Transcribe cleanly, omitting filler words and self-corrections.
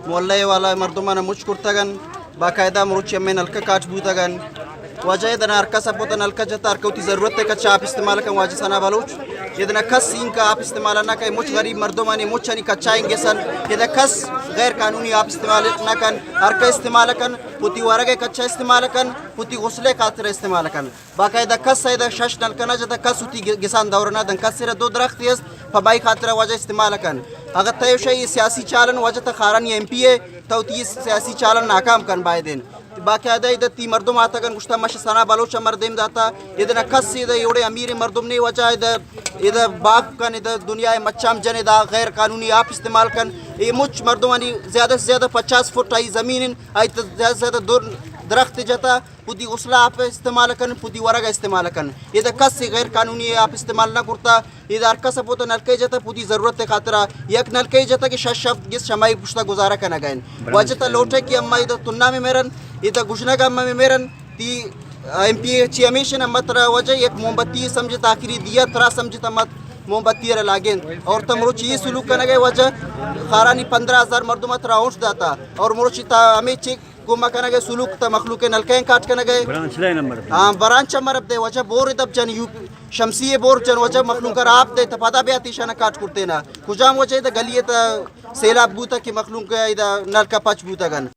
मोहल्ले वाला मर्दुमान मुझ कुर्तगन बाकायदा मरुच में नलका काट बूतगन वजह इधर अरका सपोता नलका जता अरकौती ज़रूरत है कच्चा आप इस्तेमाल कर वाजिब सना बालूच इधर कस सीन का आप इस्तेमाल ना करें मुझ गरीब मर्दुमानी मुझ नहीं कच्चाएंगे सन इधर कस गैर कानूनी आप इस्तेमाल ना कन अरका इस्तेमाल कन पुती वारगे कच्चा इस्तेमाल कन पुती गुस्ले खातिर इस्तेमाल कन बाकायदा कस इधर शश नलका ना जता कस उती गिसान दौरना दन कस सिर दो दरख्त यस फबाई खातिर वजह इस्तेमाल कन अगर तय शई सियासी चालन वजह तक खारन ये MP है तो ती सियासी चालन नाकाम कन बायदेन बाकायदा इधर ती मर्दुम आता कन गुश्ता मश सना बालोच मर्देम दाता इधर कस इधर योड़े अमीर मर्दुम नहीं वजह इधर बाग कन इधर दुनिया मच्चाम जने दा गैर कानूनी आप इस्तेमाल कन ये मुझ मर्दुमानी ज़्यादा से ज़्यादा 50 फुट आई ज़मीन आई तो ज़्यादा से ज़्यादा दो दरख्त जता पुदी गसला आप इस्तेमाल कन पुदी वरगा इस्तेमाल कन इधर कस से गैर कानूनी आप इस्तेमाल ना करता इधर का सब तो नलके जता पुदी ज़रूरत खातरा एक नलके जता कि शब्द गिस शमाई पुश्ता गुजारा करना गए वजह लोटे की अम्मा इधर तुन्ना में मेरन इधर गुशना का अम्मा में मेरन ती MP चेयरमेशन अम्मा तरा वजह एक मोमबत्ती समझे आखिरी दिया तरा समझे तमत मोमबत्ती लागें और तमरुच ये सुलूक करना गए वजह खारानी 15,000 मर्दुमत राउंड दाता और मुरुच हमें चेक गुमा करना गए सुलूक त मखलूक नलके काट करना गए हाँ ब्रांच मरब दे वजह बोर दब जन यू शमसी बोर जन वजह मखलूक कर आप दे तफादा बे आतिशाना काट करते ना कुजाम वजह गलिए त सेलाब बूता की मखलूक इधर नलका पच बूता गन